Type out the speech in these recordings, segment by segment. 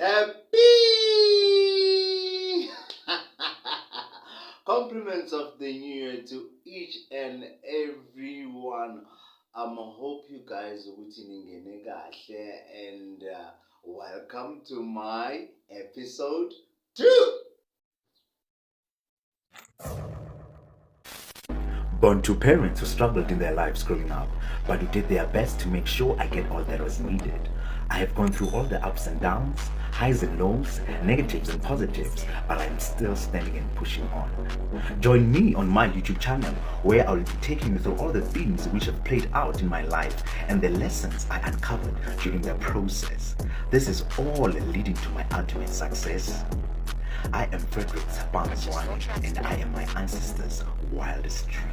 Happy compliments of the new year to each and everyone. Hope you guys are waiting and welcome to my episode 2. Born to parents who struggled in their lives growing up, but who did their best to make sure I get all that was needed. I have gone through all the ups and downs, highs and lows, negatives and positives, but I'm still standing and pushing on. Join me on my YouTube channel, where I'll be taking you through all the themes which have played out in my life and the lessons I uncovered during the process. This is all leading to my ultimate success. I am fredballzwane, and I am my ancestors' wildest dream.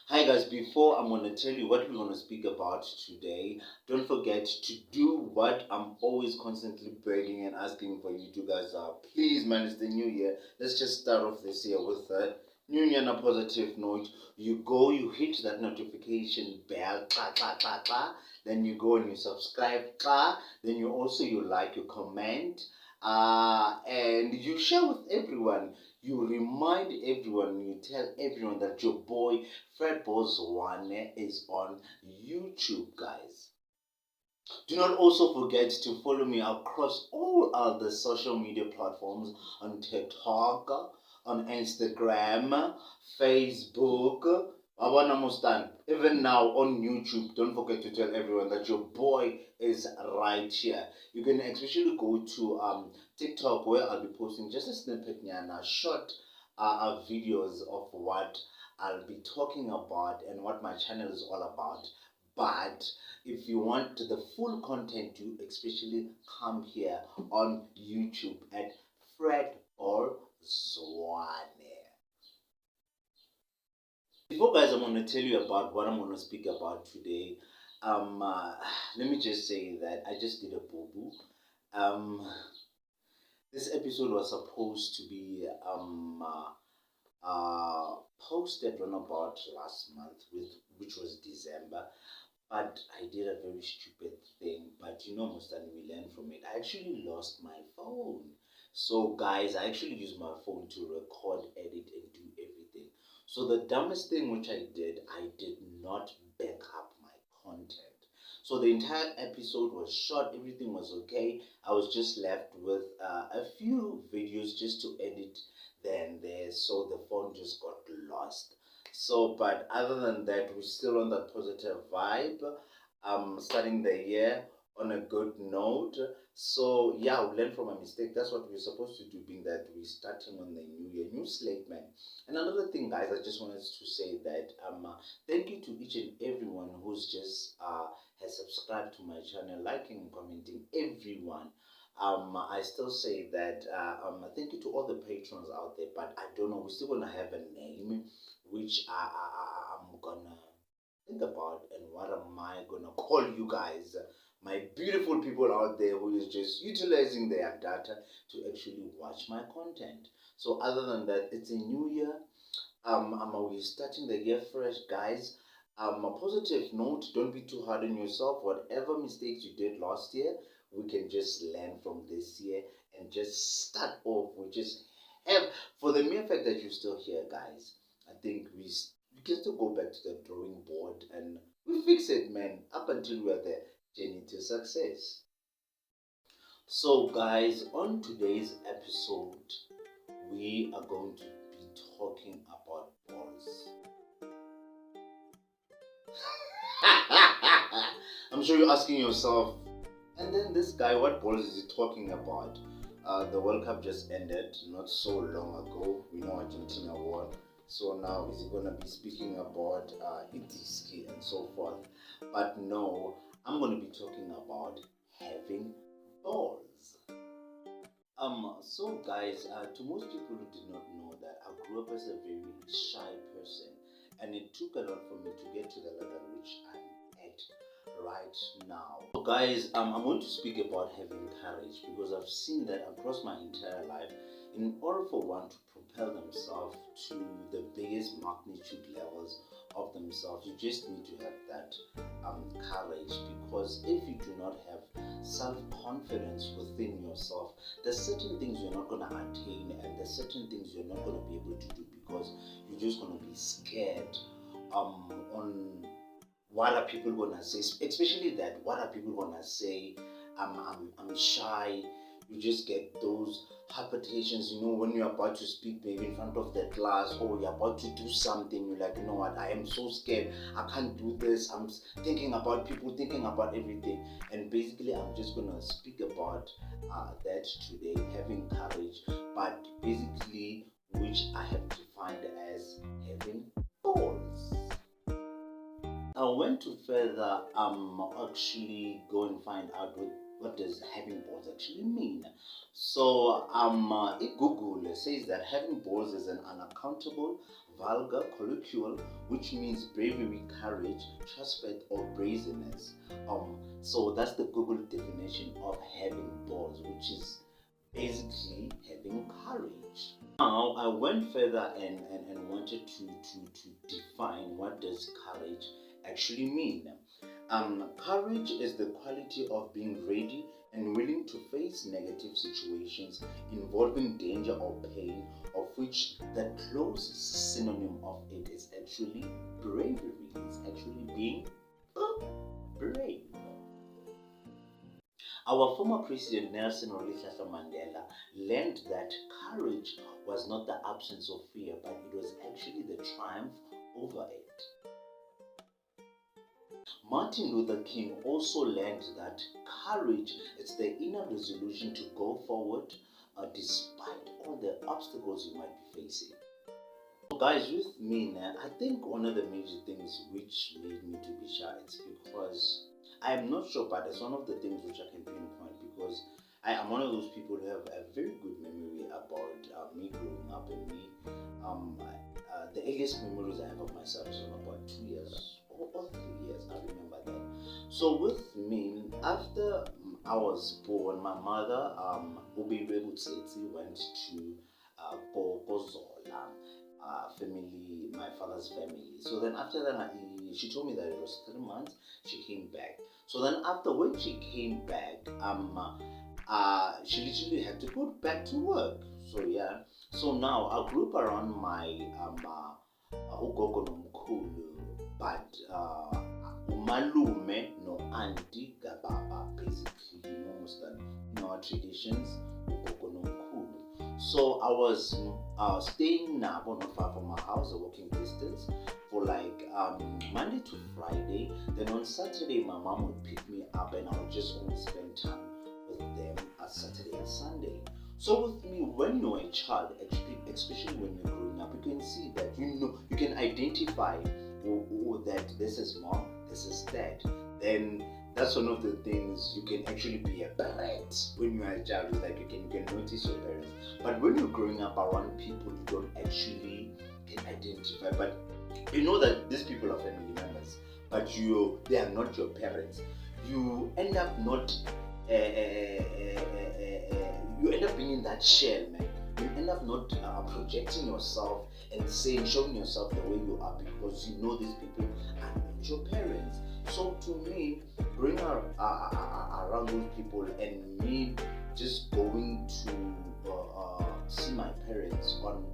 Hi guys, before I'm going to tell you what we're going to speak about today, don't forget to do what I'm always constantly begging and asking for you to guys. Please, man, it's the new year. Let's just start off this year with a new year on a positive note. You go, you hit that notification bell, then you go and you subscribe, then you also you like, you comment, and you share with everyone. You remind everyone, you tell everyone that your boy fredballzwane is on YouTube, guys. Do not also forget to follow me across all other social media platforms on TikTok, on Instagram, Facebook, even now on YouTube. Don't forget to tell everyone that your boy is right here. You can especially go to TikTok, where I'll be posting just a snippet and short videos of what I'll be talking about and what my channel is all about. But if you want the full content, you especially come here on YouTube at fredballzwane. Before guys, I'm going to tell you about what I'm going to speak about today. Let me just say that I just did a boo-boo. This episode was supposed to be posted on about last month, which was December. But I did a very stupid thing. But you know, most time we learn from it. I actually lost my phone. So guys, I actually used my phone to record, edit, and do everything. So the dumbest thing which I did not back up my content. So the entire episode was shot, everything was okay. I was just left with a few videos just to edit then there. So the phone just got lost. So, but other than that, we're still on that positive vibe. Starting the year on a good note. So yeah, we learn from a mistake. That's what we're supposed to do, being that we're starting on the new year, new slate, man. And another thing, guys, I just wanted to say that thank you to each and everyone who's just has subscribed to my channel, liking and commenting, everyone. I still say that thank you to all the patrons out there, but I don't know, we're still gonna have a name which I'm gonna think about, and what am I gonna call you guys, my beautiful people out there who is just utilizing their data to actually watch my content. So other than that, it's a new year. We're starting the year fresh, guys. A positive note, don't be too hard on yourself. Whatever mistakes you did last year, we can just learn from this year and just start off. We just have, for the mere fact that you're still here, guys, I think we can still go back to the drawing board and we fix it, man, up until we're the journey to success. So guys, on today's episode, we are going to be talking about balls. I'm sure you're asking yourself, and then this guy, what balls is he talking about? The World Cup just ended not so long ago. We know Argentina won. So now is he going to be speaking about Itiski and so forth? But no, I'm going to be talking about having balls. So guys, to most people who did not know that, I grew up as a very shy person, and it took a lot for me to get to the level which I'm at right now. So guys, I'm going to speak about having courage, because I've seen that across my entire life. In order for one to propel themselves to the biggest magnitude levels of themselves. You just need to have that courage, because if you do not have self-confidence within yourself, there's certain things you're not going to attain, and there's certain things you're not going to be able to do, because you're just going to be scared on what are people going to say, especially that what are people going to say. I'm shy. You just get those palpitations, when you're about to speak maybe in front of the class, or you're about to do something. You're like, you know what, I am so scared, I can't do this, I'm thinking about people, thinking about everything. And basically I'm just gonna speak about that today, having courage, but basically which I have defined as having balls. I went to further actually go and find out what does having balls actually mean. So Google says that having balls is an unaccountable, vulgar colloquial which means bravery, courage, trust, or brazenness. So that's the Google definition of having balls, which is basically having courage. Now I went further and wanted to define what does courage actually mean. Courage is the quality of being ready and willing to face negative situations involving danger or pain, of which the closest synonym of it is actually bravery. It's actually being brave. Our former President Nelson Mandela learned that courage was not the absence of fear, but it was actually the triumph over it. Martin Luther King also learned that courage is the inner resolution to go forward despite all the obstacles you might be facing. So guys, with me now, I think one of the major things which made me to be shy is because I am not sure, but it's one of the things which I can pinpoint, because I am one of those people who have a very good memory about me growing up, and me. The earliest memories I have of myself is from about 2 years or 3 years. I remember that. So with me, after I was born, my mother, Ubibe Butsetse, went to Bozola family, my father's family. So then after that, she told me that it was 3 months. She came back. So then after when she came back, she literally had to go back to work. So yeah. So now I grew up around my ugogo nomkhulu, but umalume no auntie gababa, basically, most in our traditions, ugogo nomkhulu. So I was staying now not far from my house, a walking distance, for like Monday to Friday. Then on Saturday my mom would pick me up, and I would just only spend time with them at Saturday and Sunday. So with me, when you're a child, especially when you're growing up, you can see that you can identify that this is mom, this is dad. Then that's one of the things, you can actually be a parent when you're a child. Like you can notice your parents. But when you're growing up around people, you don't actually can identify. But you know that these people are family members, but they are not your parents. You end up not. You end up being in that shell, man. You end up not projecting yourself and showing yourself the way you are, because you know these people are not your parents. So to me, growing around those people, and me just going to see my parents on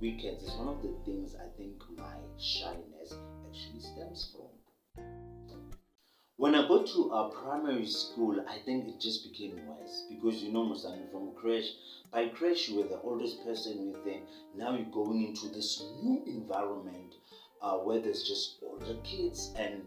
weekends is one of the things I think my shyness actually stems from. When I got to primary school, I think it just became worse, because Musani, from creche, by creche you were the oldest person within. Now you're going into this new environment where there's just older kids and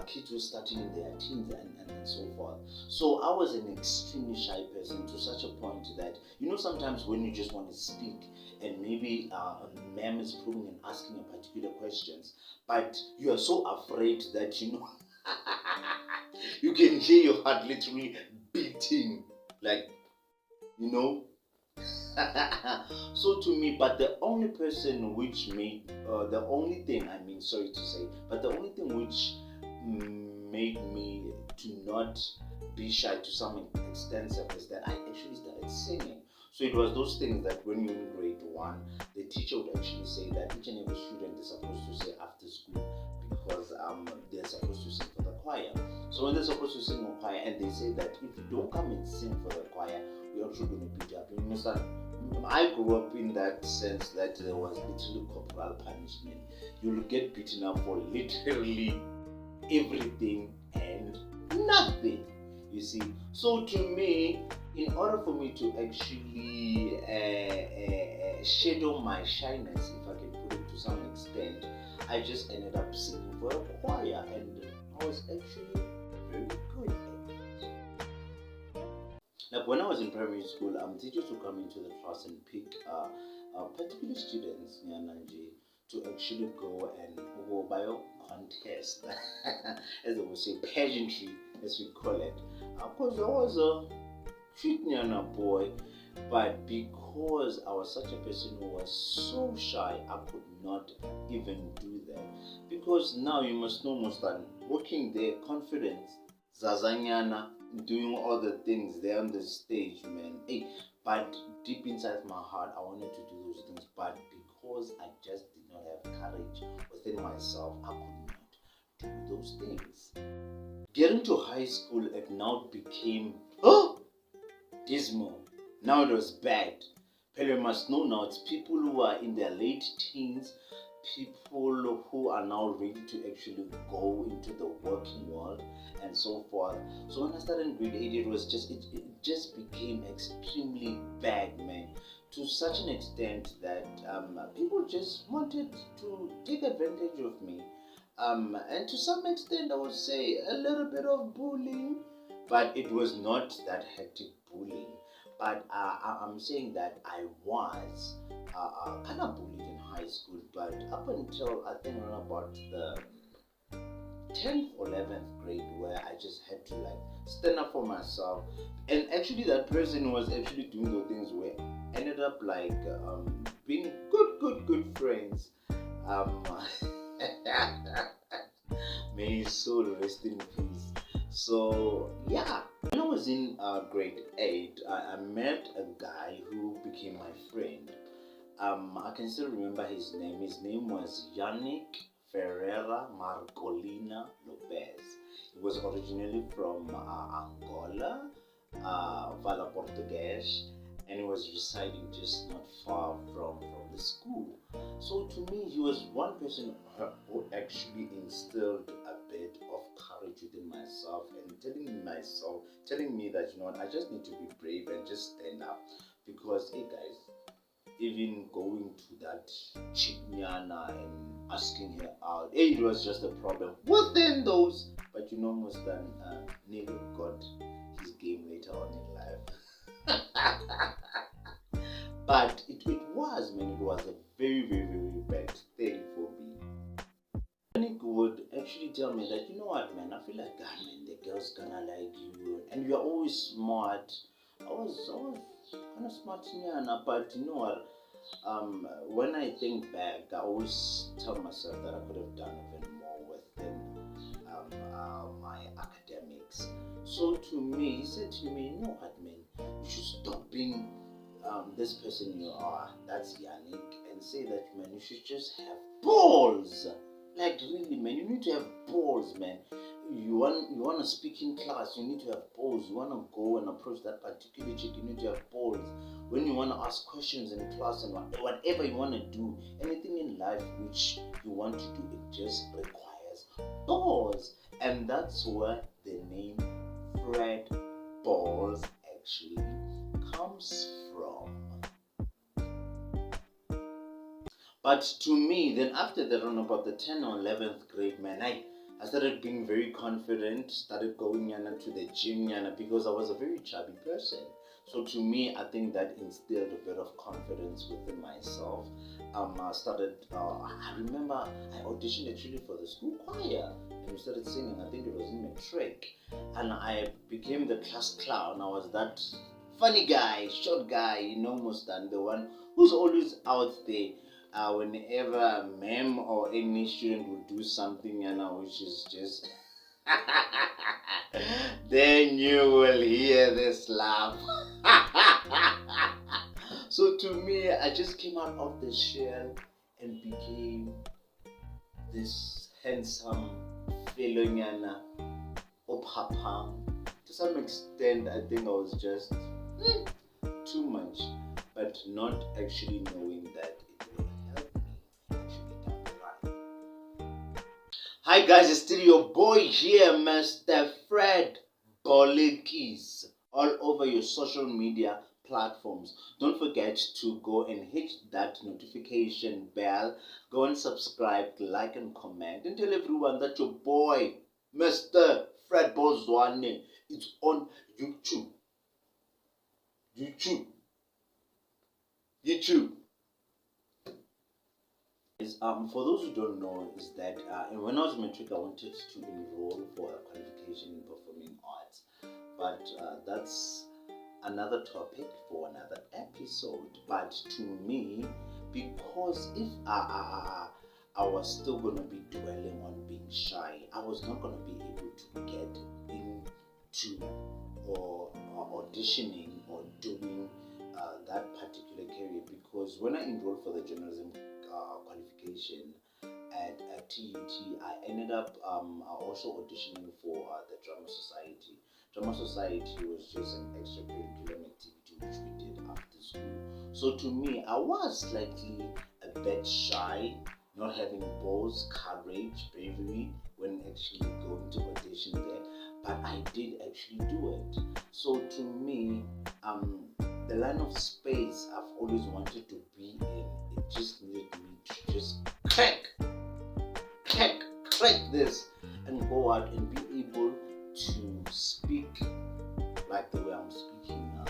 kids who are starting in their teens and so forth. So I was an extremely shy person, to such a point that sometimes when you just want to speak, and maybe a ma'am is probing and asking a particular questions, but you are so afraid that you can hear your heart literally beating, like so to me, but the only person which made the only thing which made me to not be shy to some extent is that I actually started singing. So it was those things that when you're in grade 1, the teacher would actually say that each and every student is supposed to say after school, because they're supposed to sing for the choir. So when they're supposed to sing for choir and they say that if you don't come and sing for the choir, we're also going to beat you up. You understand? I grew up in that sense that there was literally corporal punishment. You'll get beaten up for literally everything and nothing. You see, so to me, in order for me to actually shadow my shyness, if I can put it to some extent, I just ended up singing for a choir, and I was actually very good at it. Like when I was in primary school, teachers would come into the class and pick particular students to actually go and go bio contest, as they would say, pageantry, as we call it. Of course, I was a cute boy, but because I was such a person who was so shy, I could not even do that. Because now you must know, Mustan, working there, confidence, Zazanyana, doing all the things there on the stage, man. Hey, but deep inside my heart, I wanted to do those things, but because I just did not have courage within myself, I could not do those things. Getting to high school, it now became dismal. Now it was bad. But you must know now, it's people who are in their late teens, people who are now ready to actually go into the working world and so forth. So when I started in grade 8, it just became extremely bad, man. To such an extent that people just wanted to take advantage of me. And to some extent, I would say a little bit of bullying, but it was not that hectic bullying. But I'm saying that I was kind of bullied in high school, but up until I think around about the 10th or 11th grade, where I just had to like stand up for myself. And actually that person was actually doing the things where ended up like being good friends. May his soul rest in peace. So yeah, when I was in grade 8, I met a guy who became my friend. I can still remember his name. His name was Yannick Ferreira Marcolina Lopez. He was originally from Angola, Vala Portuguese, and he was residing just not far from the school. So to me, he was one person who actually instilled a bit of courage within myself and telling me that, you know what, I just need to be brave and just stand up. Because hey guys, even going to that Chiknyana and asking her out, it was just a problem within those. But you know, most than Nigga got his game later on in life. But it was a very bad thing for me. Nick would actually tell me that, you know what, man, I feel like, God, man, the girl's gonna like you, and you're always smart. I was kind of smart, but you know what? When I think back, I always tell myself that I could have done even more within my academics. So to me, he said to me, you know what, man, you should stop being this person you are, that's Yannick, and say that, man, you should just have balls. Like really, man, you need to have balls, man. You want to speak in class, you need to have balls. You want to go and approach that particular chick, you need to have balls. When you want to ask questions in class and whatever you want to do, anything in life which you want to do, it just requires balls. And that's where the name Fred Balls actually comes from. But to me, then after that, around about the 10th or 11th grade, man, I started being very confident, started going to the gym, because I was a very chubby person. So to me, I think that instilled a bit of confidence within myself. I remember I auditioned actually for the school choir, and we started singing. I think it was in matric, and I became the class clown. I was that funny guy, short guy, most than the one who's always out there. Whenever a ma'am or any student would do something, which is just then you will hear this laugh. So to me, I just came out of the shell and became this handsome felonyana opapa. To some extent, I think I was just too much, but not actually knowing that it will help me actually down the line. Hi guys, it's still your boy here, Mr. Fred Ballz, all over your social media platforms. Don't forget to go and hit that notification bell. Go and subscribe, like and comment, and tell everyone that your boy, Mr. fredballzwane, is on YouTube. For those who don't know, is that when I was matric, I wanted to enroll for a qualification in performing arts, but that's another topic for another episode. But to me, because if I was still going to be dwelling on being shy, I was not going to be able to get into or auditioning or doing that particular career, because when I enrolled for the journalism qualification at TUT, I ended up also auditioning for the Drama Society. Drama Society was just an extracurricular activity which we did after school. So to me, I was slightly a bit shy, not having balls, courage, bravery when actually going to audition there, but I did actually do it. So to me, the line of space I've always wanted to be in, it just needed me to just crack this and go out and be able to speak like the way I'm speaking now.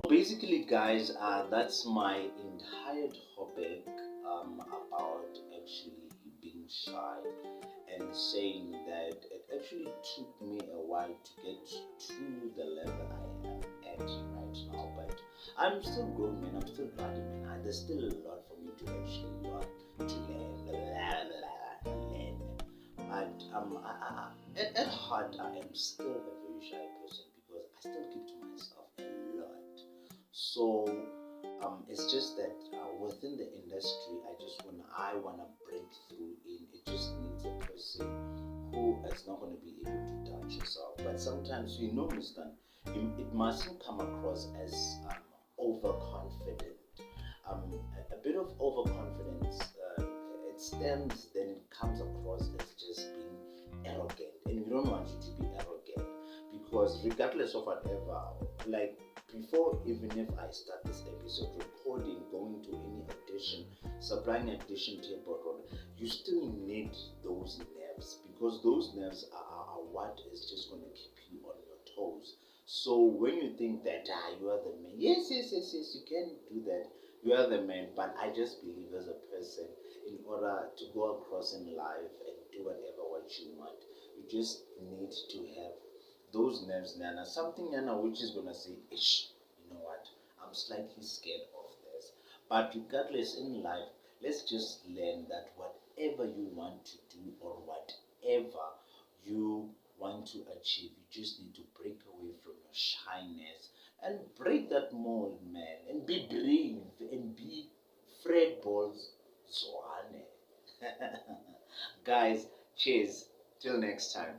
Basically guys, that's my entire topic about actually being shy and saying that it actually took me a while to get to the level I am at right now, but I'm still growing, man. I'm still budding, man. There's still a lot for me to actually learn, but at heart I am still a very shy person, because I still keep to myself a lot. So it's just that within the industry, I wanna break through in. It just needs a person who is not going to be able to touch yourself. But sometimes, Mr. It mustn't come across as overconfident. A bit of overconfidence, then it comes across as just being arrogant, and we don't want you to be arrogant, because regardless of whatever, like before, even if I start this episode recording, going to any audition, supplying an audition tape, you still need those nerves, because those nerves are what is just going to keep you on your toes. So when you think that you are the man, yes, you can do that, you are the man, but I just believe as a person, in order to go across in life and do whatever what you want, you just need to have those nerves, Nana, something Nana which is gonna say, ish, you know what, I'm slightly scared of this. But regardless in life, let's just learn that whatever you want to do or whatever you want to achieve, you just need to break away from your shyness and break that mold, man, and be brave and be fredballzwane. Guys, cheers, till next time.